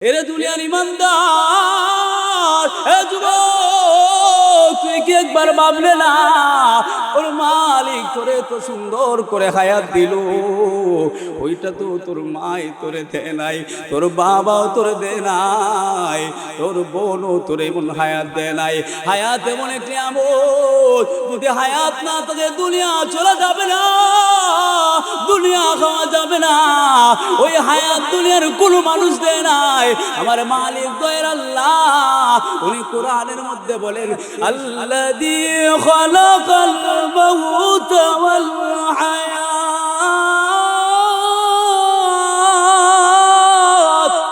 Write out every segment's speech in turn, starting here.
এরে দুনিয়ার ইমানদার, এ যুবক, তুই কি একবার ভাবলে না ওর মালিক তোরে তো সুন্দর করে হায়াত দিল, ওইটা তো তোর মাই তোরে দেয় নাই, তোর বাবাও তোরে দেয় নাই, তোর বোনও তোরে এমন হায়াত দেয় নাই। হায়াত এমন একটি আমল, যদি হায়াত না থাকে দুনিয়া চলে যাবে না, দুনিয়া খাওয়া যাবে না। ওই হায়াত দুনিয়ার কোনো মানুষ দেয় নাই, আমার মালিক দয়ার আল্লাহ। উনি কোরআনের মধ্যে বলেন, আল্লাযী খালাকাল মাউতা ওয়াল হায়াত।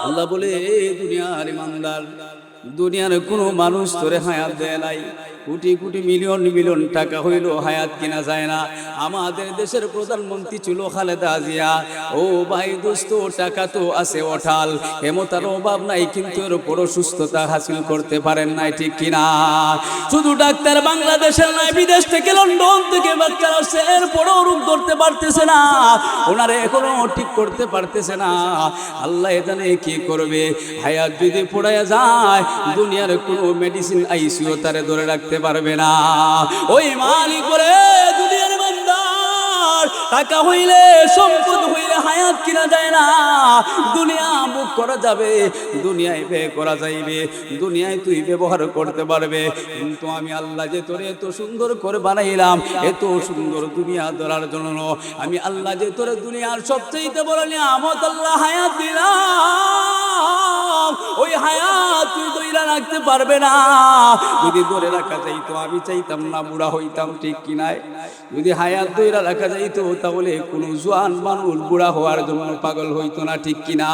আল্লাহ বলে, দুনিয়ার ইমানদার, দুনিয়ার কোনো মানুষ তোরে হায়াত দেয় নাই। কোটি কোটি মিলিয়ন মিলিয়ন টাকা হইল হায়াত কিনা যায় না। আমাদের দেশের প্রধানমন্ত্রী ছিল খালেদা জিয়া। ও ভাই দোস্ত, টাকা তো আছে অঠাল, ক্ষমতার অভাব নাই, কিন্তু এর উপরও সুস্থতা হাসিল করতে পারেন নাই, ঠিক কিনা? শুধু ডাক্তার বাংলাদেশের নয়, বিদেশ থেকে লন্ডন থেকে ডাক্তার আসছে, এরপরও রোগ ধরতে পারতেছে না, ওনারে এখনো ঠিক করতে পারতেছে না। আল্লাহ জানে কি করবে। হায়াত যদি পড়ায়া যায়, দুনিয়ার কোনো মেডিসিন আইসিও তারে ধরে রাখতে পারবে না। ওই মালিক বলে, দুনিয়ার বান্দার, টাকা হইলে সম্পদ হইলে হায়াত কিনা যায় না। দুনিয়া বুক করা যাবে, দুনিয়ায় ব্যয় করা যাইবে, দুনিয়ায় তুই ব্যবহার করতে পারবে, কিন্তু আমি আল্লাহ যে তোরে এত সুন্দর করে বানাইলাম, এত সুন্দর দুনিয়া ধরার জন্য, আমি আল্লাহ যে তোরে দুনিয়ার সবচেয়ে বড় নিয়ামত আল্লাহ হায়াত দিলাম, ওই হায়াত তুই ধরে রাখতে পারবে না। যদি ধরে রাখা যাইতো, আমি চাইতাম না বুড়া হইতাম, ঠিক কিনা? যদি হায়াত ধরে রাখা যাইতো, তাহলে কোনো জোয়ান মানুষ বুড়া হওয়ার জন্য পাগল হইতো না, ঠিক কিনা?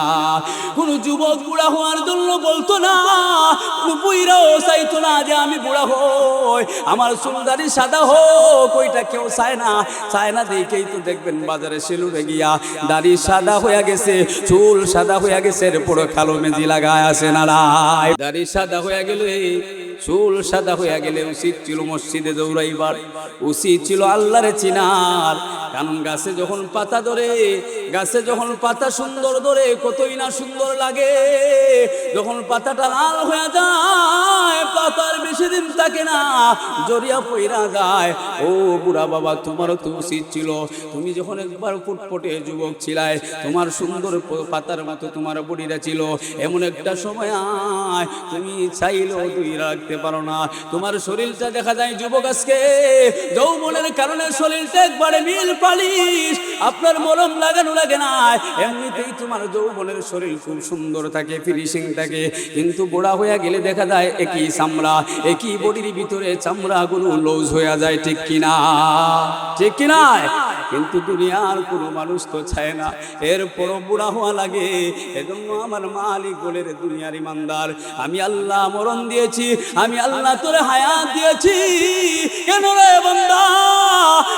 কোনো যুবক বুড়া হওয়ার জন্য বলতো না, কোনো বুইরাও চাইতো না যে আমি বুড়া হই, আমার চুলদারি সাদা হোক, ওইটা কেউ চায় না। চায় না দেখেই তো দেখবেন বাজারে সেলুনে গিয়া দাড়ি সাদা হয়ে গেছে, চুল সাদা হয়ে গেছে, এরপর কালো মেজি লাগায় আসে না। দাড়ি সাদা হয়ে গেলে, চুল সাদা হয়ে গেলে উচিত ছিল মসজিদে দৌড়াইবার, উচিত ছিল আল্লাহরে চিনার। কারণ গাছে যখন পাতা ধরে, গাছে যখন পাতা সুন্দর ধরে, কতই না সুন্দর লাগে। যখন পাতাটা লাল হয়ে যায়, পাতার বেশি দিন থাকে না, জড়িয়া পইরা যায়। ও বুড়া বাবা, তোমারও তো উচিত ছিল, তুমি যখন একবার ফুটফুটে যুবক ছিলাই, তোমার সুন্দর পাতার মতো তোমার বডিটা ছিল, এমন একটা সময় আয় তুমি চাইলেও তুই রাখতে পারো না। তোমার শরীরটা দেখা যায় যুবক আজকে যৌবনের কারণে শরীরটা একবারে নীল পালিশ, আপনার মলম লাগানো লাগে না, এমনিতেই তোমার যৌবনের শরীর খুব সুন্দর থাকে, ফিনিশিং থাকে। কিন্তু বুড়া হয়ে গেলে দেখা যায় একই চামড়া, একই বডির ভিতরে চামড়াগুলো লুজ হয়ে যায়, ঠিক কিনা? ঠিক কিনা? কিন্তু দুনিয়ার কোনো মানুষ তো চায় না, এরপরও বুড়া হওয়া লাগে। এজন্য আমার মালিক বলে, রে দুনিয়ার ইমানদার, আমি আল্লাহ মরণ দিয়েছি, আমি আল্লাহ তোরে হায়াত দিয়েছি। কেন রে বান্দা,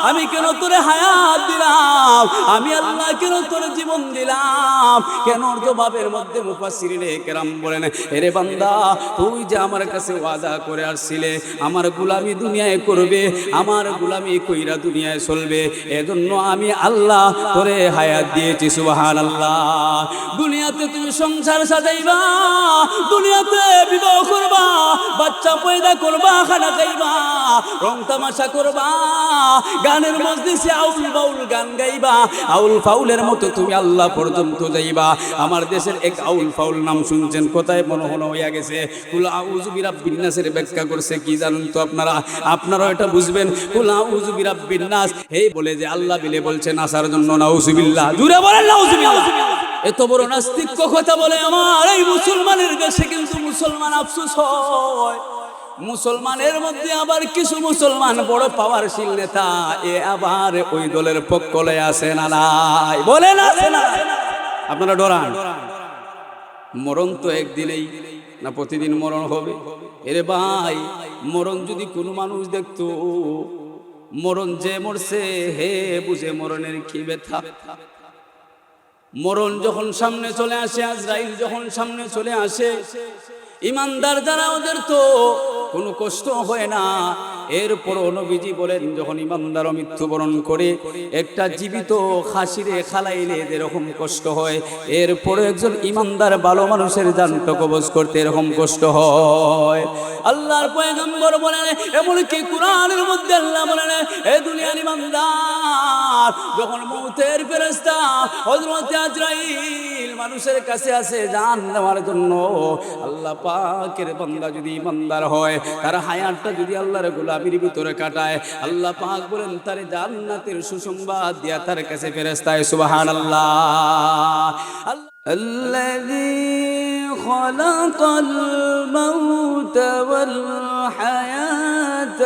আমি কেন তোরে হায়াত দিলাম? আমি আল্লাহ কেন তোরে জীবন দিলাম? কেন? জবাবের মধ্যে মুফাসসিরিনে কেরাম বলেন, এরে বান্দা, তুই যে আমার কাছে ওয়াদা করে আসছিলে আমার গোলামি দুনিয়ায় করবে, আমার গোলামি কইরা দুনিয়ায় চলবে, এজন্য আমি আল্লাহ তোরে হায়াত দিয়েছি। সুবহানাল্লাহ। দুনিয়াতে তুমি সংসার সাজাইবা, দুনিয়াতে বিবাহ করবা, বাচ্চা পয়দা করবা, খানা খাইবা, রং তামাশা করবা, গানের মজলিসে আউল বাউল গান গাইবা, আউল ফাউলের মতো তুমি আল্লাহ পর্যন্ত যাইবা। আমার দেশের এক আউল ফাউল নাম শুনছেন, কোথায় মনে হইয়া গেছে, কুল আউযু বিরাব্বিন নাসের ব্যাখ্যা করছে কি জানেন তো আপনারা? আপনারাও এটা বুঝবেন। কুল আউযু বিরাব্বিন নাস, এই বলে যে আল্লাহ বিলে বলছেন আসার জন্য, নাউযুবিল্লাহ, জুড়ে বলেন নাউযুবিল্লাহ। এত বড় নাস্তিক কথা বলে আমার এই মুসলমানের দেশে, কিন্তু মুসলমান আফসোস হয়। মুসলমানের মধ্যে আবার কিছু মুসলমান বড় পাওয়ারশীল নেতা, এ আবার ওই দলের পক্ষ লয়ে আসে না নাই? বলেন আছে না? আপনারা ডরান? মরণ তো একদিনেই না, প্রতিদিন মরণ হবে। এরে ভাই, মরণ যদি কোনো মানুষ দেখতো, মরণ যে মরছে হে বুঝে মরণের কি ব্যথা। মরণ যখন সামনে চলে আসে, আজরাইল যখন সামনে চলে আসে, ইমানদার যারা ওদের তো কোনো কষ্ট হয় না, এরপরও নবীজি বলেন যখন ইমানদার মৃত্যুবরণ করে একটা জীবিত খাসিরে খালাইলে যেরকম কষ্ট হয়, এরপরে একজন ইমানদার ভালো মানুষের জানটা কবজ করতে এরকম কষ্ট হয়। আল্লাহর পয়গম্বর বলেন, এমনকি কোরআনের মধ্যে আল্লাহ বলেন, এ দুনিয়ার ইমানদার যখন মউতের ফেরেশতা হযরত আজরাইল মানুষের কাছে আসে জান নেওয়ার জন্য, আল্লাহ পাকের বান্দা যদি ইমানদার হয়, তার হায়াতটা যদি আল্লাহর গোলামির ভিতরে কাটায়, আল্লাহ পাক বলেন তার জান্নাতের সুসংবাদ দিয়া তার কাছে ফেরেশতায় সুবহানাল্লাহ। الذي خلق الموت والحياة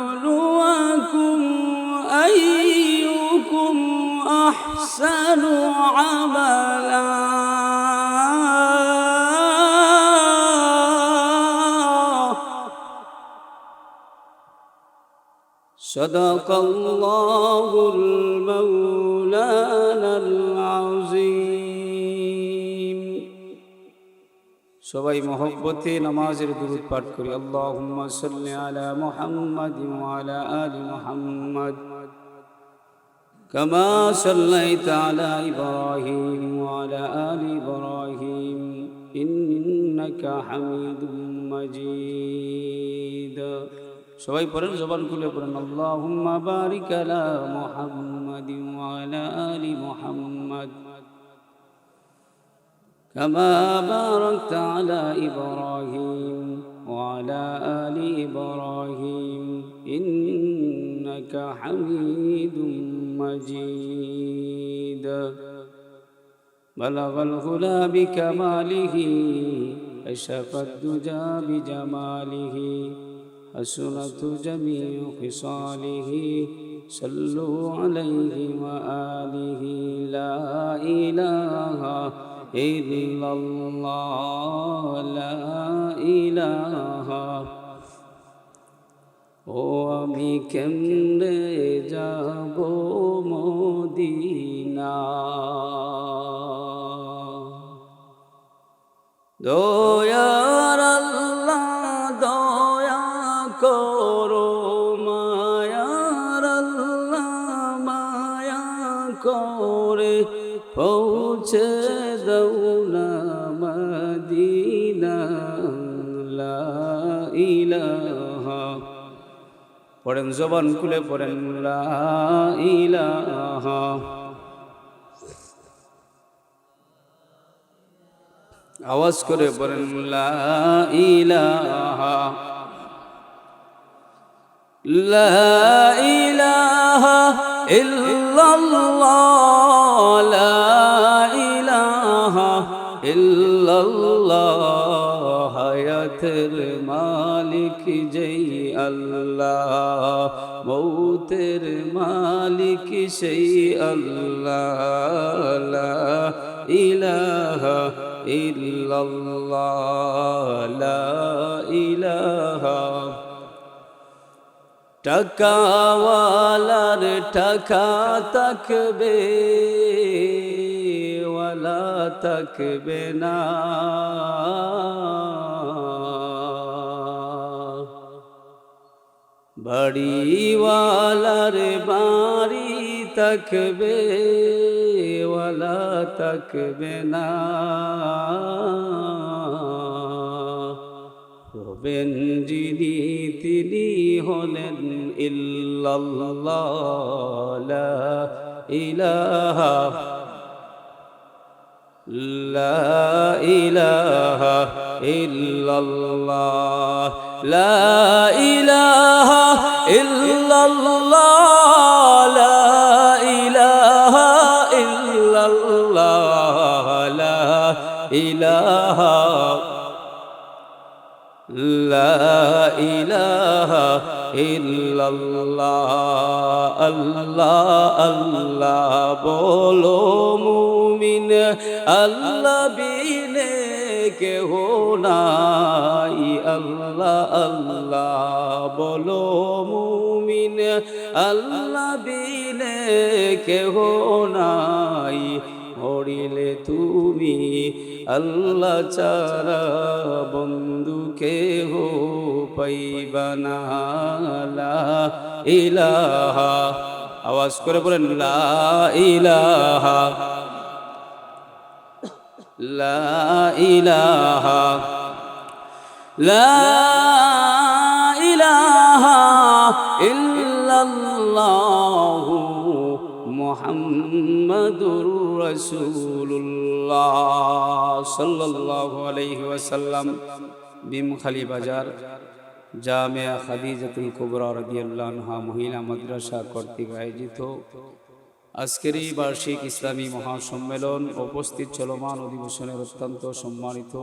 ليبلوكم أيكم أحسن عملا صدق الله المولانا العظيم। সবাই মহব্বতে নামাজের দুরূদ পাঠ করি। আল্লাহুম্মা সাল্লি আলা মুহাম্মাদ ওয়া আলা আলি মুহাম্মাদ কামা সাল্লাইতা আলা ইব্রাহিম ওয়া আলা আলি ইব্রাহিম ইন্নাকা হামিদুম মাজিদ। সবাই পড়েন, জবান খুলে পড়েন, আল্লাহুম্মা বারিক আলা মুহাম্মাদ ওয়া আলা আলি মুহাম্মাদ কামা বারাকতা আলা ইব্রাহিম ওয়া আলা আলি ইব্রাহিম ইন্নাকা হামিদুম মাজিদ। বালাগাল হুলা বিকামালিহি আশাফাদ দুজা বিজামালিহি حسنت جميع خصاله صلوا عليه وآله لا إله إلا الله لا إله। ও আমি কেমনে যাব মদিনা, দয়ার আল্লাহ দয়া করো, মায়ার আল্লাহ মায়া করে পৌঁছে দাও না মদিনা লা ইলাহা। পড়েন, জবান খুলে পড়েন, লা ইলাহা। আওয়াজ করে পড়েন, লা ইলাহা লা ইলাহা ইল্লাল্লাহ লা ইলাহা ইল্লাল্লাহ। হায়াতের মালিক যেই আল্লাহ, মৌতের মালিক সেই আল্লাহ লা ইলাহা ইল্লাল্লাহ লা ইলাহা। টাকাওয়ালার টাকা থাকবে, ওয়ালা থাকবে না, বাড়িওয়ালার বাড়ি থাকবে, ওয়ালা থাকবে না, হবেন যিনি তিনি হলেন ইল্লাল্লাহ লা ইলাহা লা ইলাহা ইল্লাল্লাহ লা ইলাহা ইল্লাল্লাহ লা ইলাহা ইল্লাল্লাহ লা ইলাহা লা ইলাহা ইল্লাল্লাহ। আল্লাহ আল্লাহ বলো মুমিন, আল্লাহ বিনে কেহ নাই, আল্লাহ আল্লাহ বলো মুমিন, আল্লাহ বিনে কেহ নাই, গড়িলে তুমি, আল্লাহ ছাড়া বন্ধু কেহ পাইবা না। লা ইলাহা, আওয়াজ করে বলেন লা ইলাহা, লা ইলাহা, লা ইলাহা ইল্লাল্লাহু মুহাম্মাদুর রাসূলুল্লাহ সাল্লাল্লাহু আলাইহি ওয়াসাল্লাম। বিমখালি বাজার জামিয়া খাদিজাতুল কুবরা রাদিয়াল্লাহু আনহা মহিলা মাদ্রাসা কর্তৃক আয়োজিত আজকের এই বার্ষিক ইসলামী মহাসম্মেলন উপস্থিত চলমান অধিবেশনের অত্যন্ত সম্মানিত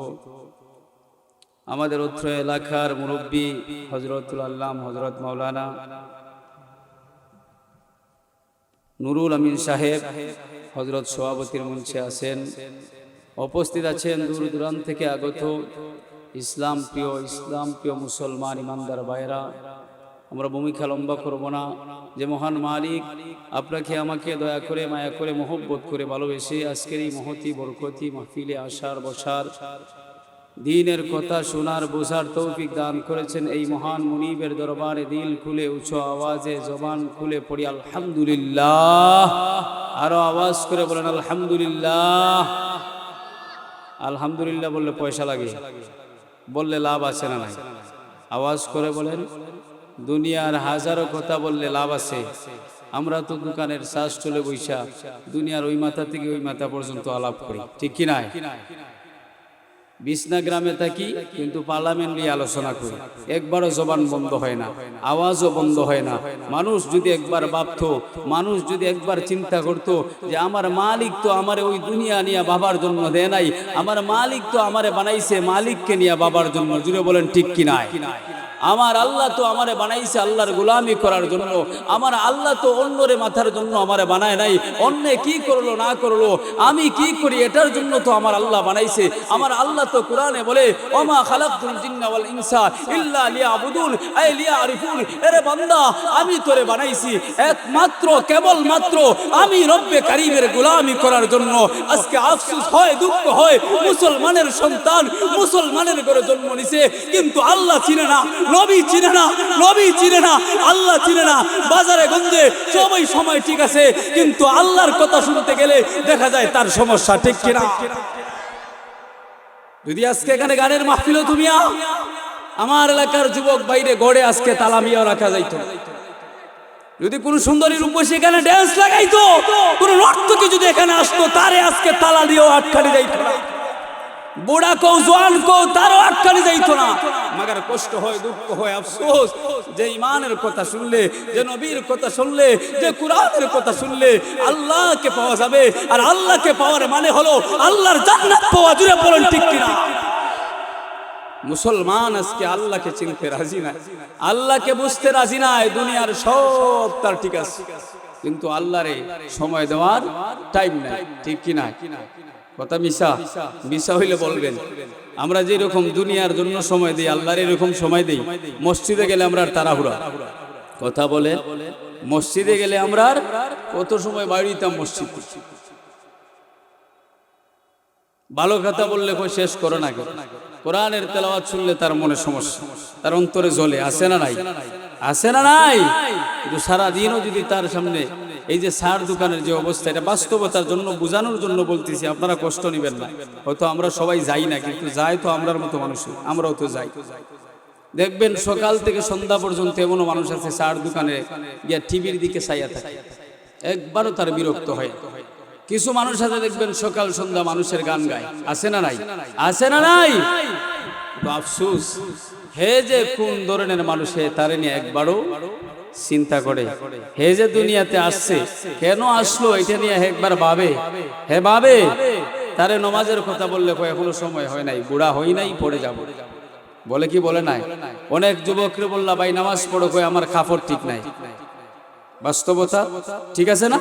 আমাদের অত্র এলাকার মুরব্বী হযরতুল আল্লাম হযরত মাওলানা নুরুল আমিন সাহেব হযরত সভাপতির মঞ্চে আছেন, উপস্থিত আছেন দূর দূরান্ত থেকে আগত ইসলাম প্রিয় মুসলমান ইমানদার ভাইরা। আমরা ভূমিকা লম্বা করব না। যে মহান মালিক আপনাকে আমাকে দয়া করে মায়া করে মহব্বত করে ভালোবেসে আজকের এই মহতি বরকতি মাহফিলে আসার বসার দ্বীনের কথা শোনার বোঝার তৌফিক দান করেছেন, এই মহান মুনিবের দরবারে দিল খুলে উচ্চ আওয়াজে জবান খুলে পড়ি আলহামদুলিল্লাহ। আরো আওয়াজ করে বলেন আলহামদুলিল্লাহ। আলহামদুলিল্লাহ বললে পয়সা লাগে, বললে লাভ আছে না নাই? আওয়াজ করে বলেন। দুনিয়ার হাজারো কথা বললে লাভ আছে। আমরা তো দোকানের শ্বাস চলে বৈশা দুনিয়ার ওই মাথা থেকে ওই মাথা পর্যন্ত আলাপ করি, ঠিক কি নাই? বিছনা গ্রামে থাকি কিন্তু পার্লামেন্ট নিয়ে আলোচনা করি, একবারও জবান বন্ধ হয় না, আওয়াজও বন্ধ হয় না। মানুষ যদি একবার ভাবতো, মানুষ যদি একবার চিন্তা করতো যে আমার মালিক তো আমারে ওই দুনিয়া নিয়ে বাবার জন্য দেয় নাই, আমার মালিক তো আমারে বানাইছে মালিককে নিয়ে বাবার জন্য। জুড়ে বলেন ঠিক কি নাই? আমার আল্লাহ তো আমারে বানাইছে আল্লাহর গোলামি করার জন্য, আমার আল্লাহ তো অন্যরে মাথার জন্য আমারে বানায় নাই। অন্যে কি করলো না করলো, আমি কি করি এটার জন্য তো আমার আল্লাহ বানাইছে। আমার আল্লাহ তো কোরআনে বলে ওমা খালাকতুল জিন্না ওয়াল ইনসা ইল্লা লিয়াবুদুন আই লিয়ারিফুন। এরে বান্দা, আমি তোরে বানাইছি একমাত্র কেবলমাত্র আমি রব্বে কারীমের গোলামি করার জন্য। আজকে আফসোস হয়, দুঃখ হয়, মুসলমানের সন্তান মুসলমানের ঘরে জন্ম নিছে কিন্তু আল্লাহ চিনে না, নবী চিনে না, নবী চিনে না, আল্লাহ চিনে না। বাজারে গঞ্জে সবাই সময় ঠিক আছে কিন্তু আল্লাহর কথা শুনতে গেলে দেখা যায় তার সমস্যা, ঠিক কিনা? যদি আজকে এখানে গানের মাহফিল তুমি আমার এলাকার যুবক বাইরে গড়ে আজকে তালা মিয়া রাখা যাইতো, যদি কোন সুন্দরী রূপসী এখানে ড্যান্স লাগাইতো, কোন নর্তকী যদি এখানে আসতো তারে আজকে তালা দিয়েও আটকানি যাইতো না, বুড়া কো জওয়ান কো তারও আটকানি যাইতো না। মাগার কষ্ট হয়, দুঃখ হয়, আফসোস যে ইমানের কথা শুনলে, যে নবীর কথা শুনলে, যে কুরআনের কথা শুনলে আল্লাহকে পাওয়া যাবে। আর আল্লাহকে পাওয়ার মানে হলো আল্লাহর জান্নাত পাওয়া। জুড়ে বলেন ঠিক কিনা? মুসলমান আজকে আল্লাহকে চিনতে রাজি না, আল্লাহকে বুঝতে রাজি নাই। দুনিয়ার সব তার ঠিক আছে কিন্তু আল্লাহরে সময় দেওয়ার টাইম নাই, ঠিক কিনা? কথা মিশা মিশা হইলে বলবেন। আমরা যেরকম দুনিয়ার জন্য সময় দিই আল্লাহর এরকম সময় দিই। মসজিদে গেলে আমরা তাড়াহুড়া, কথা বলে মসজিদে গেলে আমরা কত সময় বাইরে দিতাম মসজিদ। ভালো কথা বললে কই শেষ করো না, কোরআনের তেলাওয়াত শুনলে তার মনে সমস্যা, তার অন্তরে জ্বলে, আছে না নাই? আছে না নাই? কিন্তু সারাদিনও যদি তার সামনে এই যে সার দোকানের যে অবস্থা, এটা বাস্তবতার জন্য বোঝানোর জন্য বলতেছি, আপনারা কষ্ট নেবেন না। হয়তো আমরা সবাই যাই না কিন্তু যাই তো আমরার মতো মানুষ, আমরাও তো যাই। দেখবেন সকাল থেকে সন্ধ্যা পর্যন্ত এমনও মানুষ আছে সার দোকানে গিয়া টিভির দিকে চাইয়া থাকে, একবারও তার বিরক্ত হয়। কিছু মানুষ আছে দেখবেন সকাল সন্ধ্যা মানুষের গান গায়, আছে না নাই? আছে না নাই? আফসোস হে যে কোন ধরনের মানুষ, তারে নিয়ে একবারও চিন্তা করে। হে যে দুনিয়াতে আসছে, কেন আসলো এটা নিয়ে একবার ভাবে। হে ভাবে, তারে নমাজের কথা বললে কয় এখনো সময় হয় নাই, বুড়া হই নাই, পড়ে যাব। বলে কি বলে নাই? অনেক যুবকরে বললা ভাই নামাজ পড়ো, কয় আমার কাপড় ঠিক নাই। বাস্তবতা ঠিক আছে না?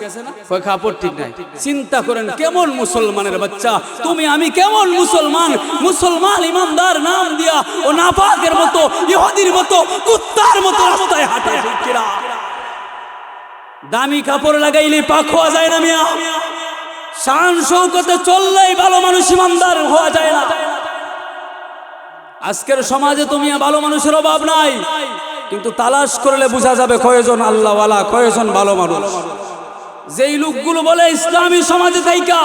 কয় কাপড় ঠিক নাই। চিন্তা করেন কেমন মুসলমানের বাচ্চা তুমি, আমি কেমন মুসলমান। মুসলমান ইমানদার নাম দিয়া ও নাপাকের মতো, ইহুদির মতো, কুত্তার মতো রাস্তায় হাঁটে। দামি কাপড় লাগাইলে পাক হওয়া যায় না মিয়া? শান শৌকতে চললেই ভালো মানুষ ইমানদার হওয়া যায় না। আজকের সমাজে তুমি ভালো মানুষের অভাব নাই, কিন্তু তালাশ করলে বোঝা যাবে কয়জন আল্লাহওয়ালা, কয়জন ভালো মানুষ। যেই লোকগুলো বলে ইসলামী সমাজে থাইকা,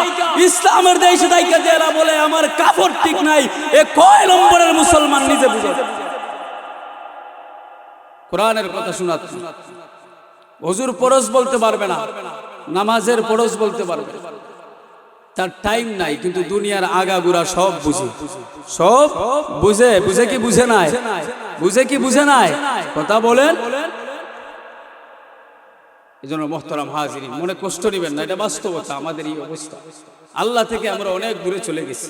ইসলামের দেশে থাইকা, যারা বলে আমার কাপড় ঠিক নাই, এ কয় নম্বরের মুসলমান নিজে বুঝে। কোরআনের কথা শোনাচ্ছি, হুজুর ফরজ বলতে পারবে না, নামাজের ফরজ বলতে পারবে, তার টাইম নাই, কিন্তু দুনিয়ার আগাগুড়া সব বুঝে, সব বুঝে। বুঝে কি বুঝে নাই? বুঝে কি বুঝে নাই? কথা বলেন। এই জন্য মোহতারাম হাজিরিন, মনে কষ্ট নেবেন না, এটা বাস্তবতা। আমাদের এই অবস্থা, আল্লাহ থেকে আমরা অনেক দূরে চলে গেছি।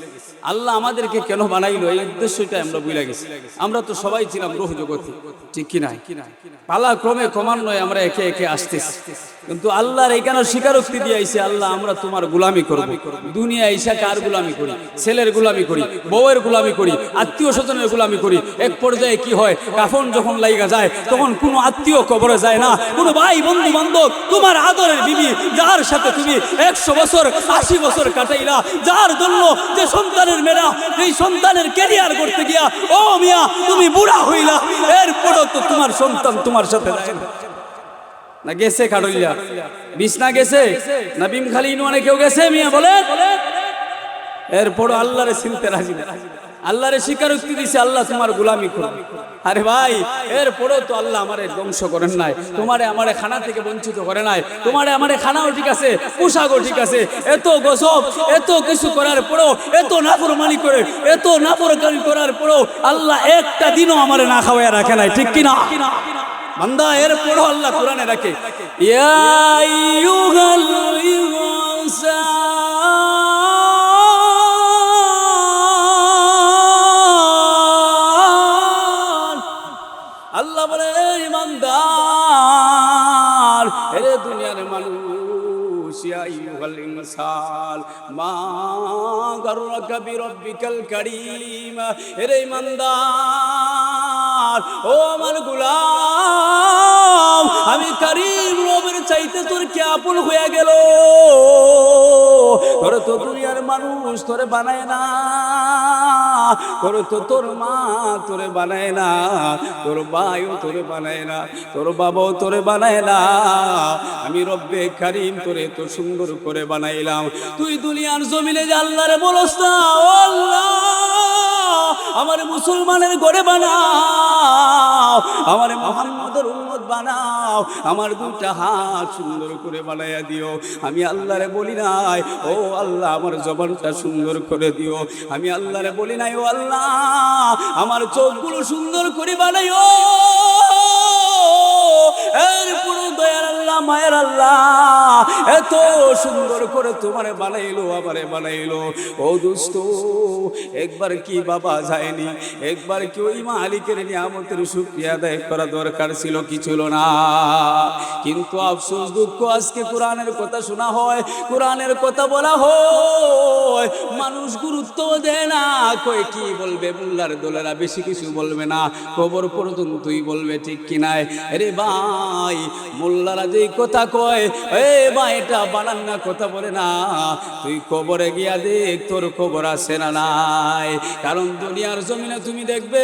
আল্লাহ আমাদেরকে কেন বানাইলো এই উদ্দেশ্যটা আমরা ভুলে গেছি। আমরা তো সবাই ছিলাম রূহ জগতে, ঠিক কি নাই? পালাক্রমে ক্রমান্বয়ে আমরা একে একে আসতেছি, কিন্তু আল্লাহর এখানে স্বীকারোক্তি দিয়ে আইছে, আল্লাহ আমরা তোমার গোলামি করব। দুনিয়া এসে কার গোলামি করি? ছেলের গোলামি করি, বউয়ের গোলামি করি, আত্মীয় স্বজনের গোলামি করি। এক পর্যায়ে কি হয়, কাফন যখন লাইগা যায় তখন কোনো আত্মীয় কবরে যায় না, কোনো ভাই বন্ধু বান্ধব, তোমার আদরের বিবি যার সাথে তুমি 100 বছর 80 বছর কাটাইলা, যার জন্য যে সন্তানের মেয়েরা এই সন্তানের ক্যারিয়ার করতে গিয়া ও মিয়া তুমি বুড়া হইলা, এরপরও তো তোমার সন্তান তোমার সাথে যায় না। গেছে কাটইলা, বিছনা গেছে না, বিমখালি ইউনিয়নে কেউ গেছে মিয়া বলে, এরপরও আল্লাহরে চিনতে রাজি না, আল্লাহরে স্বীকারোক্তি দিছে আল্লাহ তোমার গোলামি করব। আরে ভাই, এরপরেও তো আল্লাহ আমারে ধ্বংস করেন নাই, তোমারে আমারে খানা থেকে বঞ্চিত করে নাই, তোমারে আমারে খানাও ঠিক আছে, পোশাকও ঠিক আছে, এত গজব এত কিছু করার পরেও, এত নাফরমানি করে, এত নাফরমানি করার পরেও আল্লাহ একটা দিনও আমারে না খাওয়াইয়া রাখে নাই, ঠিক কিনা বান্দা? এরপরও আল্লাহ কোরআনে রাখে, ইয়া আইয়ুহাল ইনসান, আল্লাহ বলে ইমানদার, এরে দুনিয়ার মানুষ, ইয়া আইয়ুহাল ইনসান মা গাররাকা বিরাব্বিকাল কারীম, এরে ইমানদার, ও আমার গোলাম, আমি কারীম রবের চাইতে তোর কি আপন হয়ে গেল? তোর তো দুনিয়ার মানুষ তোরে বানায় না, তোর তো তোর মা তোরে বানায় না, তোর ভাইও তোরে বানায় না, তোর বাবাও তোরে বানায় না, আমি রব্বে কারীম তোরে তো সুন্দর করে বানাইলাম। তুই দুনিয়ার জমিনে যে আল্লাহরে বলস না, ও আল্লাহ আমার মুসলমানের ঘরে বানাও, আমার মুহাম্মদের উম্মত বানাও, আমার দুইটা হাত সুন্দর করে বানাইয়া দিও। আমি আল্লাহরে বলি নাই, ও আল্লাহ আমার জবানটা সুন্দর করে দিও। আমি আল্লাহরে বলি নাই, ও আল্লাহ আমার চোখগুলো সুন্দর করে বানাইও। এরপরও দয়ার আল্লাহ, মায়ের আল্লাহ এত সুন্দর করে তোমারে বানাইলো, আমারে বানাইলো। ও দোস্ত, একবার কি বাবা যায়নি? একবার কি ওই মালিকের নিয়ামতের শুকরিয়া আদায় করা দরকার ছিল? কি ছিল না? কিন্তু আফসোস, দুঃখ, আজকে কোরআনের কথা শোনা হয়, কোরআনের কথা বলা হয়, মানুষ গুরুত্ব দেয় না। কই কি বলবে? মোল্লার দোলেরা বেশি কিছু বলবে না, কবর পর্যন্তই বলবে, ঠিক কিনায়? আরে ভাই, মোল্লারা যেই কথা কয়, এ ভাই এটা বানান্না কথা বলে না, তুই কবরে গিয়া দেখ তোর কবর আছে না নাই। কারণ দুনিয়ার জমিনে তুমি দেখবে,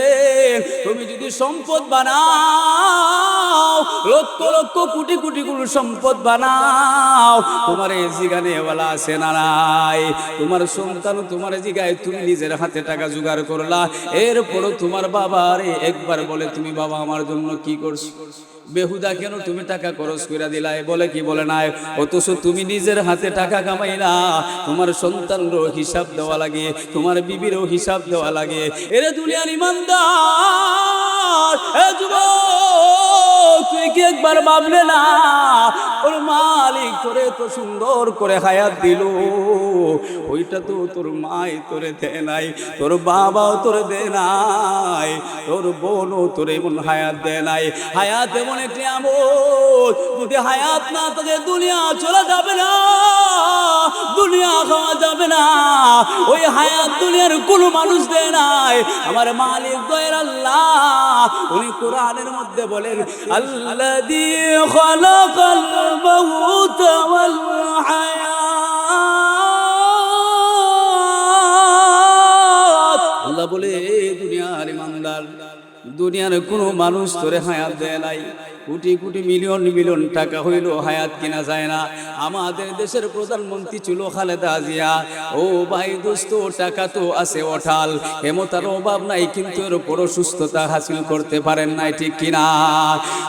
তুমি যদি সম্পদ বানাও, লক্ষ লক্ষ কোটি কোটি কোটি সম্পদ বানাও, তোমার এই জিগানে ওয়ালা আছে না নাই। তোমার সন্তান তোমার জিগায়, তুমি নিজের হাতে টাকা জোগাড় করলা, এরপরও তোমার বাবারে একবার বলে, তুমি বাবা আমার জন্য কি করছো? বেহুদা কেন তুমি টাকা খরচ করে দিলাই? বলে কি বলে নাই? অথচ তুমি নিজের হাতে টাকা কামাইলা, তোমার সন্তানরও হিসাব দেওয়া লাগে, তোমার বিবিরও হিসাব দেওয়া লাগে। এরে দুনিয়ার ইমানদার, এ যুবক, তুই কি একবার ভাবলে না ওর মালিক তোরে তো সুন্দর করে হায়াত দিল, ওইটা তো তোর মাই তোরে দেয় নাই, তোর বাবাও তোরে দেয় নাই, তোর বোনও তোরে এমন হায়াত দেয় নাই। হায়াত এমন একটি আমল, যদি হায়াত না থাকে দুনিয়া চলা যাবে না, দুনিয়া খাওয়া যাবে না। ওই হায়াত দুনিয়ার কোনো মানুষ দেয় নাই, আমার মালিক দয়ার আল্লাহ। উনি কোরআনের মধ্যে বলেন, আল্লাযী খালাকাল মাউতা ওয়াল হায়াত বলে দুনিয়ার ইমানদার, দুনিয়ার কোনো মানুষ তোরে হায়াত দেয় নাই, কোটি কোটি মিলিয়ন মিলিয়ন টাকা হইল হায়াত কিনা যায় না। আমাদের দেশের প্রধানমন্ত্রী ছিল খালেদা জিয়া। ও ভাই দোস্ত, টাকা তো আছে অঠাল, ক্ষমতার অভাব নাই, কিন্তু এর উপরও সুস্থতা হাসিল করতে পারেন নাই, ঠিক কিনা?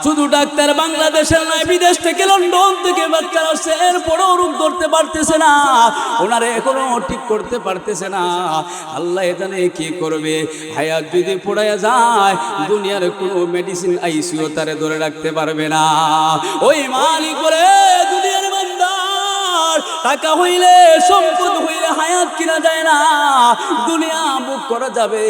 শুধু ডাক্তার বাংলাদেশের নাই, বিদেশ থেকে লন্ডন থেকে ডাক্তার আসছে, এরপরও রোগ ধরতে পারতেছে না, ওনারে এখনো ঠিক করতে পারতেছে না। আল্লাহ জানে কি করবে। হায়াত যদি পড়াইয়া যায়, দুনিয়ার কোনো মেডিসিন আইসিও তারে ধরে রাখতে পারবে না। ওই মালিক বলে দুনিয়ার বান্দার, টাকা হইলে সম্পদ হইলে হায়াত কিনা যায় না। দুনিয়া বুক করা যাবে,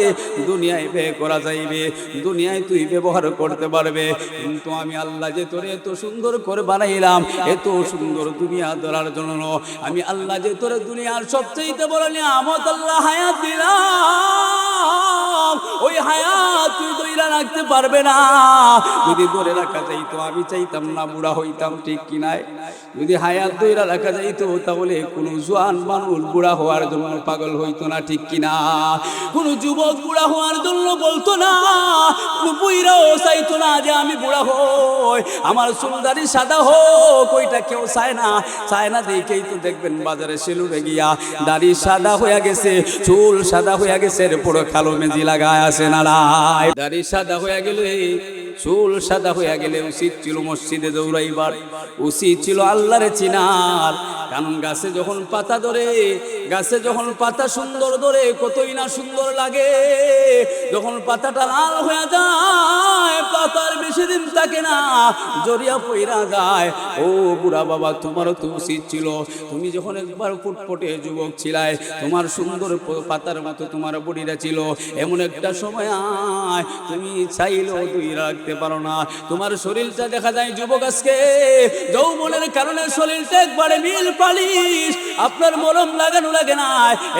দুনিয়ায় ব্যয় করা যাইবে, দুনিয়ায় তুই ব্যবহার করতে পারবে, কিন্তু আমি আল্লাহ যে তোরে এত সুন্দর করে বানাইলাম, এত সুন্দর দুনিয়া ধরার জন্য, আমি আল্লাহ যে তোরে দুনিয়ার সবচেয়ে বড় নিয়ামত আল্লাহ হায়াত দিলাম, ওই হায়াত তুই ধরে রাখতে পারবে না। যদি ধরে রাখা যাইতো, আমি চাইতাম না বুড়া হইতাম, ঠিক কিনায়? যদি হায়াত ধরে রাখা যাইতো, তাহলে কোনো জোয়ান মানুষ বুড়া হওয়ার জন্য পাগল হইতো না, ঠিক কিনা? কোনো যুবক বুড়া হওয়ার জন্য বলতো না, কোনো বুইরাও চাইতো না যে আমি বুড়া হই, আমার চুলদারি সাদা হোক, ওইটা কেউ চায় না। চায় না দেখেই তো দেখবেন বাজারে সেলুনে গিয়া দাড়ি সাদা হইয়া গেছে, চুল সাদা হইয়া গেছে, এরপর কালো মেজি লাগায় আসে না। দাড়ি সাদা হইয়া গেলে, চুল সাদা হইয়া গেলে উচিত ছিল মসজিদে দৌড়াইবার, উচিত ছিল আল্লাহরে চিনার। কারণ গাছে যখন পাতা ধরে, গাছে যখন পাতা সুন্দর ধরে, কতই না সুন্দর লাগে। যখন পাতাটা লাল হয়ে যায়, পাতার বেশি দিন থাকে না, জড়িয়া পইরা যায়। ও বুড়া বাবা, তোমারও তো উচিত ছিল, তুমি যখন একবার ফুটফুটে যুবক ছিলাই, তোমার সুন্দর পাতার মতো তোমার বডিটা ছিল, এমন একটা সময় আয় তুমি চাইলেও তুই রাখতে পারো না। তোমার শরীরটা দেখা যায় যুবক আজকে যৌবনের কারণে শরীরটা একবারে নীল পালিশ, আপনার মলম লাগানো লাগে না,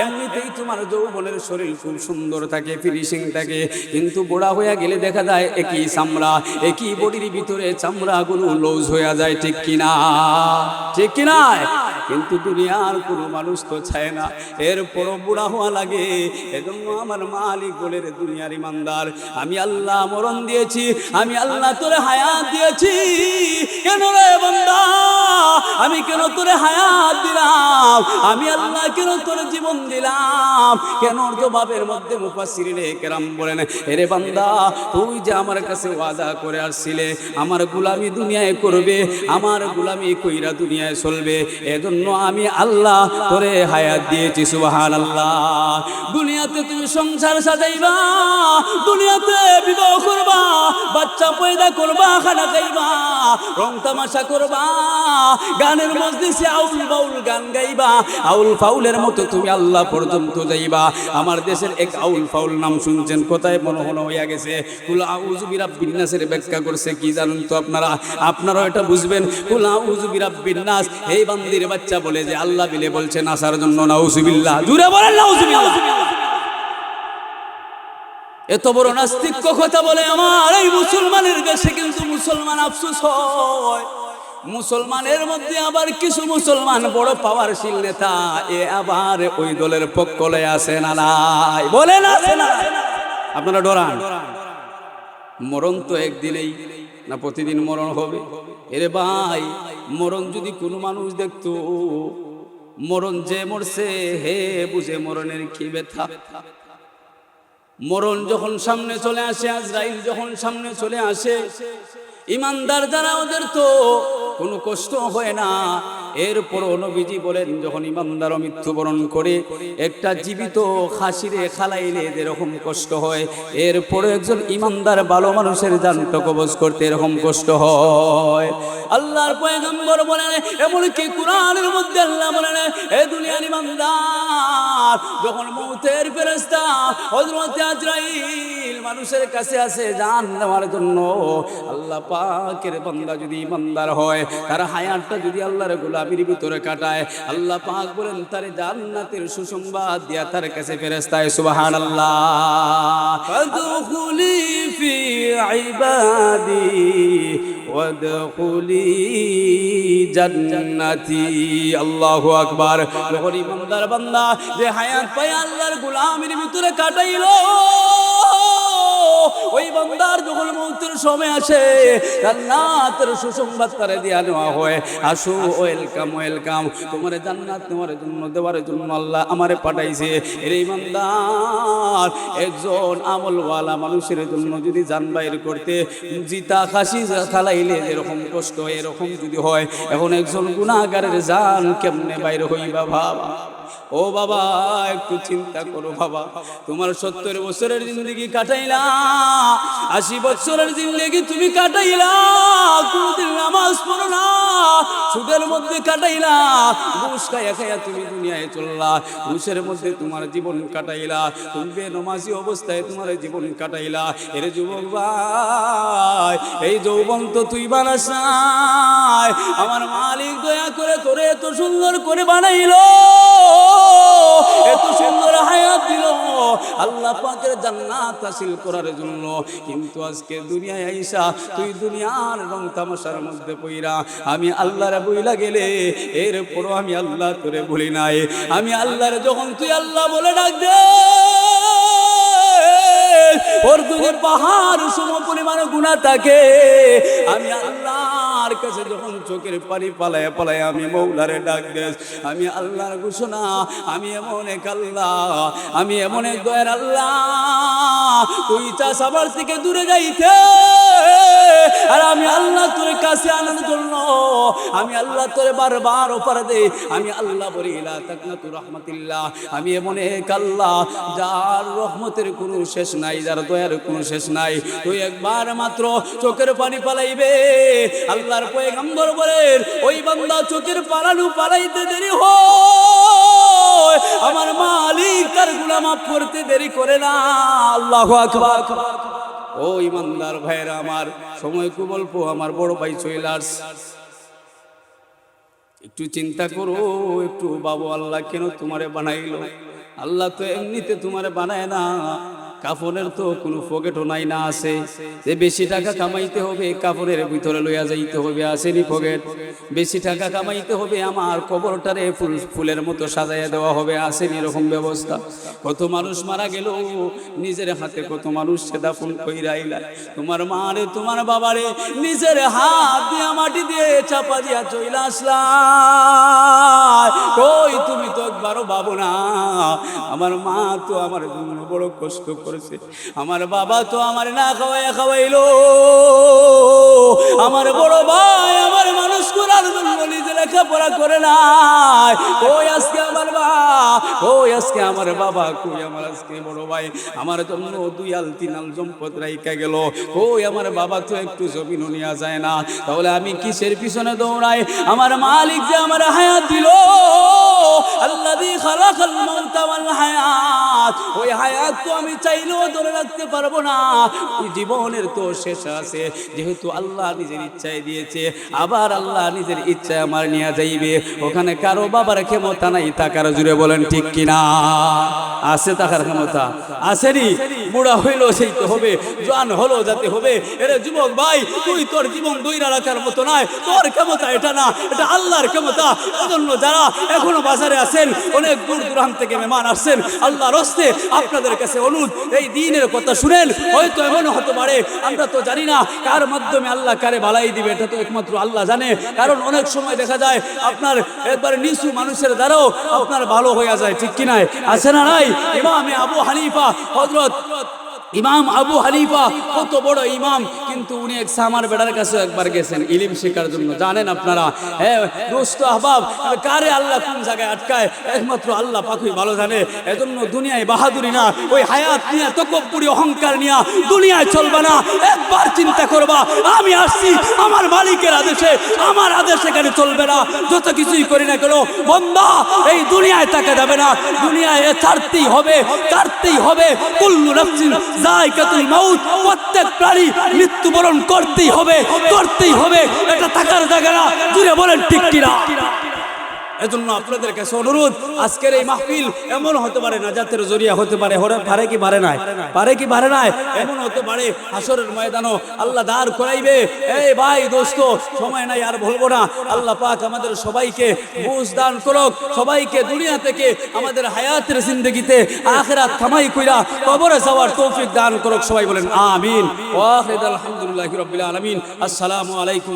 এমনিতেই তোমার যৌবনের শরীর খুব সুন্দর থাকে, ফিনিশিং থাকে। কিন্তু বুড়া হইয়া গেলে দেখা যায় একই চামড়া, একই বডির ভিতরে চামড়াগুলো লুজ হয়ে যায়, ঠিক কিনা? ঠিক কিনা? কিন্তু দুনিয়ার কোনো মানুষ তো চায় না, এরপরও বুড়া হওয়া লাগে। এজন্য আমার মালিক বলে, রে দুনিয়ার ইমানদার, আমি আল্লাহ মরণ দিয়েছি, আমি আল্লাহ তোরে হায়াত দিয়েছি। কেন রে বান্দা, আমি কেন তোরে হায়াত দিলাম? আমি আল্লাহ কেন তোরে জীবন দিলাম? কেন? জবাবের মধ্যে মুফাসসিরিনে কেরাম বলেন, এরে বান্দা, তুই যে আমার কাছে ওয়াদা করে আসছিলে আমার গোলামি দুনিয়ায় করবে, আমার গোলামি কইরা দুনিয়ায় চলবে, এজন্য আমি আল্লাহ তোরে হায়াত দিয়েছি। সুবহানাল্লাহ। দুনিয়াতে তুমি সংসার সাজাইবা, দুনিয়াতে বিবাহ করবা, বাচ্চা পয়দা করবা, খানা খাইবা, রং তামাশা করবা, গানের মজলিসে আউল বাউল গান গাইবা, আউল ফাউলের মতো তুমি আল্লাহ পর্যন্ত যাইবা। আমার দেশের এক আউল ফাউল নাম শুনছেন, কোথায় মনে হইয়া গেছে, কুল আউযু বিরাব্বিন নাসের ব্যাখ্যা করছে কি জানেন তো আপনারা? আপনারাও এটা বুঝবেন। কুল আউযু বিরাব্বিন নাস, এই বান্দির বাচ্চা বলে যে আল্লাহ বিলে বলছে নাসার জন্য, নাউযুবিল্লাহ, জুড়ে বলেন নাউযুবিল্লাহ। এত বড় নাস্তিক্য কথা বলে আমার এই মুসলমানের দেশে, কিন্তু মুসলমান আফসোস হয়। মুসলমানের মধ্যে আবার কিছু মুসলমান বড় পাওয়ারশীল নেতা, এ আবার ওই দলের পক্ষ লয়ে আসে না নাই? বলেন আছে না? আপনারা ডরান? মরণ তো একদিনেই না, প্রতিদিন মরণ হবে। এরে ভাই, মরণ যদি কোনো মানুষ দেখতো, মরণ যে মরছে হে বুঝে মরণের কি ব্যথা। মরণ যখন সামনে চলে আসে, আজরাইল যখন সামনে চলে আসে, ইমানদার যারা ওদের তো কোনো কষ্ট হয় না। এরপরও নবীজি বলেন, যখন ইমানদার মৃত্যুবরণ করে, একটা জীবিত খাসিরে খালাইলে যেরকম কষ্ট হয়, এরপরে একজন ইমানদার ভালো মানুষের জানটা কবজ করতে এরকম কষ্ট হয়। আল্লাহর পয়গম্বর বলেন, এমনকি কোরআনের মধ্যে আল্লাহ বলেন, এ দুনিয়ার ইমানদার যখন মউতের ফেরেশতা হযরত আজরাইল মানুষের কাছে আসে জান নেওয়ার জন্য, আল্লাহ পাকের বান্দা যদি ইমানদার হয়, তার হায়াতটা যদি আল্লাহর গোলামির ভিতরে কাটায়, আল্লাহ পাক বলেন তার জান্নাতের সুসংবাদ দিয়া তার কাছে ফেরেশতায় সুবহানাল্লাহ, ফাদখুলি ফি ইবাদি ওয়াদখুলি জান্নাতি। আল্লাহু আকবার। যখন ইমানদার বান্দা যে হায়াত পায় আল্লাহর গোলামির ভিতরে কাটাইলো, ওই বান্দার যখন মৌতের সময় আসে জান্নাতের সুসংবাদ করে দিয়া নেওয়া হয়, আসো ওয়েলকাম ওয়েলকাম, তোমার জান্নাত তোমার জন্য দেওয়ার জন্য আল্লাহ আমারে পাঠাইছে। এর ইমানদার একজন আমলওয়ালা মানুষের জন্য যদি জান বাইর করতে জিতা খাসি খালাইলে যেরকম কষ্ট হয় এরকম যদি হয়, এখন একজন গুনাহগারের জান কেমনে বাইর হইবা ভাবা। ও বাবা একটু চিন্তা করো বাবা, তোমার 70 বছরের জিন্দগি কাটাইলা, 80 বছরের জিন্দগি তুমি কাটাইলা, কোনদিন নামাজ পড়ো না, সুদের মধ্যে কাটাইলা, ঘুষ খাইয়া খাইয়া তুমি দুনিয়ায় চললা, ঘুষের মধ্যে তোমার জীবন কাটাইলা, তুমি বেনামাজি অবস্থায় তোমার জীবন কাটাইলা। এর যুবক ভাই, এই যৌবন তো তুই বানাস নাই, আমার মালিক দয়া করে তোরে এত সুন্দর করে বানাইলো, এত সুন্দর হায়াত দিল আল্লাহ পাকের জান্নাত হাসিল করার জন্য। কিন্তু আজকে দুনিয়ায় আইসা তুই দুনিয়ার রং তামাশার মধ্যে পইরা আমি আল্লাহর বইলা গেলে, এরপরও আমি আল্লাহ তোরে বলি নাই। আমি আল্লাহর যখন তুই আল্লাহ বলে ডাক দে, ওর দুনিয়ার পাহাড় সম পরিমাণ গুনাহ থাকে, আমি আল্লাহর কাছে যখন চোখের পানি পালায় পালায় আমি মৌলারে ডাক দে, আমি আল্লাহর ঘোষণা, আমি এমন এক আল্লাহ, আমি এমন এক দয়ার আল্লাহ, তুই চাস আমার থেকে দূরে যাইতে, আর আমি আল্লাহ তোর কাছে আনার জন্য আমি আল্লাহ তোরে বারবার অফার দে। আমি আল্লাহ বলি লা তাকনাতু রাহমাতিল্লাহ, আমি এমন এক আল্লাহ যার রহমতের কোনো শেষ নাই, যার দয়ার কোনো শেষ নাই। তুই একবার মাত্র চোখের পানি পালাইবে, আল্লাহর পয়গম্বর বলেন ওই বান্দা চোখের পালালু পালাইতে দেরি হয়, আমার মালিক তার গুনাহ মাফ করতে দেরি করে না। আল্লাহু আকবার। ও ইমানদার ভাইরা আমার, সময় খুব অল্প, আমার বড় ভাই চইলাস, একটু চিন্তা করো, একটু বাবু আল্লাহ কেন তোমারে বানাইলো? আল্লাহ তো এমনিতে তোমারে বানায় না, কাফনের তো কোনো পকেটও নাই না আছে যে বেশি টাকা কামাইতে হবে কাপড়ের ভিতরে লইয়া যাইতে হবে, আসেনি পকেট? বেশি টাকা কামাইতে হবে আমার কবরটারে ফুলের মতো সাজাইয়া দেওয়া হবে, আসেনি এরকম ব্যবস্থা? কত মানুষ মারা গেল নিজের হাতে, কত মানুষ সে দাফন কইরা আইলা, তোমার মারে তোমার বাবারে নিজের হাত দিয়ে মাটি দিয়ে চাপা দিয়া চইলা আসলা, কই তুমি তো একবারও ভাবো না আমার মা তো আমার জন্য বড় কষ্ট করেছে, আমার বাবা তো আমার না খাওয়াইয়া খাওয়াইলো, আমার বড় ভাই আমার মানুষ করার জন্য নিজে লেখাপড়া করে নাই, কই আজকে আমার বাবা, কই আজকে আমার বাবা, কই আমার আজকে বড় ভাই আমার জন্য 2 আল 3 আল সম্পদ রাইখা গেল, কই আমার বাবা তো একটু জমিনও নেওয়া যায় না, তাহলে আমি কিসের পিছনে দৌড়াই? আমার মালিক যে আমার হায়াত দিল, আল্লাযী খালাকাল মাউতা ওয়াল হায়াত, ওই হায়াত তো আমি চাইলেও ধরে রাখতে পারবো না, ওই জীবনের তো শেষ আছে, যেহেতু আল্লাহ নিজের ইচ্ছায় দিয়েছে, আবার আল্লাহ নিজের ইচ্ছায় আমার নিয়ে যাইবে, ওখানে কারো বাবার ক্ষমতা নাই টাকার জুড়ে, বলেন ঠিক কিনা? আছে টাকার ক্ষমতা? আসেনি? বুড়া হইলো সেই তো হবে, জোয়ান হলো যাতে হবে। এরে যুবক ভাই, তুই তোর জীবন দইরা রাখার মতো নয়, তোর ক্ষমতা এটা না, এটা আল্লাহর ক্ষমতা। এজন্য যারা এখনো বাজারে আছেন, অনেক দূর দূরান্ত থেকে মেহমান আসছেন, আল্লাহর হস্তে আপনাদের কাছে অনুরোধ, এই দ্বীনের কথা শুনেন। হয়তো এমন হতে পারে আমরা তো জানি না কার মাধ্যমে আল্লাহ কারে ভালাই দিবে, এটা তো একমাত্র আল্লাহ জানে। কারণ অনেক সময় দেখা যায় আপনার একবার নিচু মানুষের দ্বারাও আপনার ভালো হয়ে যায়, ঠিক কি নাই? আছে না নাই? ইমাম আবু হানিফা, হযরত ইমাম আবু হানিফা কত বড় ইমাম, কিন্তু উনি এক সামার বেড়ার কাছে একবার গেছেন ইলম শেখার জন্য। জানেন আপনারা, হ্যাঁ দোস্ত আহবাব, কারে আল্লাহ কোন জায়গায় আটকায় একমাত্র আল্লাহ পাকই ভালো জানে। এজন্য দুনিয়ায় বাহাদুরি না, ওই হায়াত নিয়ে তকব্বুরি অহংকার নিয়ে দুনিয়ায় চলবে না। একবার চিন্তা করবা, আমি আসছি আমার মালিকের আদেশে, আমার আদেশ এখানে চলবে না। যত কিছুই করি না কেন বান্দা, এই দুনিয়ায় তাকা যাবে না, দুনিয়ায় ছাড়তেই হবে, ছাড়তেই হবে। কুল্লু নাফসিন যায়কাতুল মাউত, প্রত্যেক প্রাণী মৃত্যুবরণ করতেই হবে, করতেই হবে। এটা থাকার জায়গা না, জুড়ে বলেন ঠিক কিনা? এজন্য আপনাদের কাছে অনুরোধ, আজকের এই মাহফিল এমন হতে পারে নাজাতের জরিয়া হতে পারে, পারে কি পারে নাই? পারে কি পারে নাই? এমন হতে পারে হাসরের ময়দানও আল্লাহ দাঁড় করাইবে। এই ভাই দোস্ত, সময় নাই আর বলবো না। আল্লাহ পাক আমাদের সবাইকে বুঝ দান করুক, সবাইকে দুনিয়া থেকে আমাদের হায়াতের জিন্দেগিতে আখিরাত কামাই কইরা কবরে যাওয়ার তৌফিক দান করুক। সবাই বলেন আমিন। ওয়া আখিরু আলহামদুলিল্লাহি রাব্বিল আলামিন। আসসালামু আলাইকুম।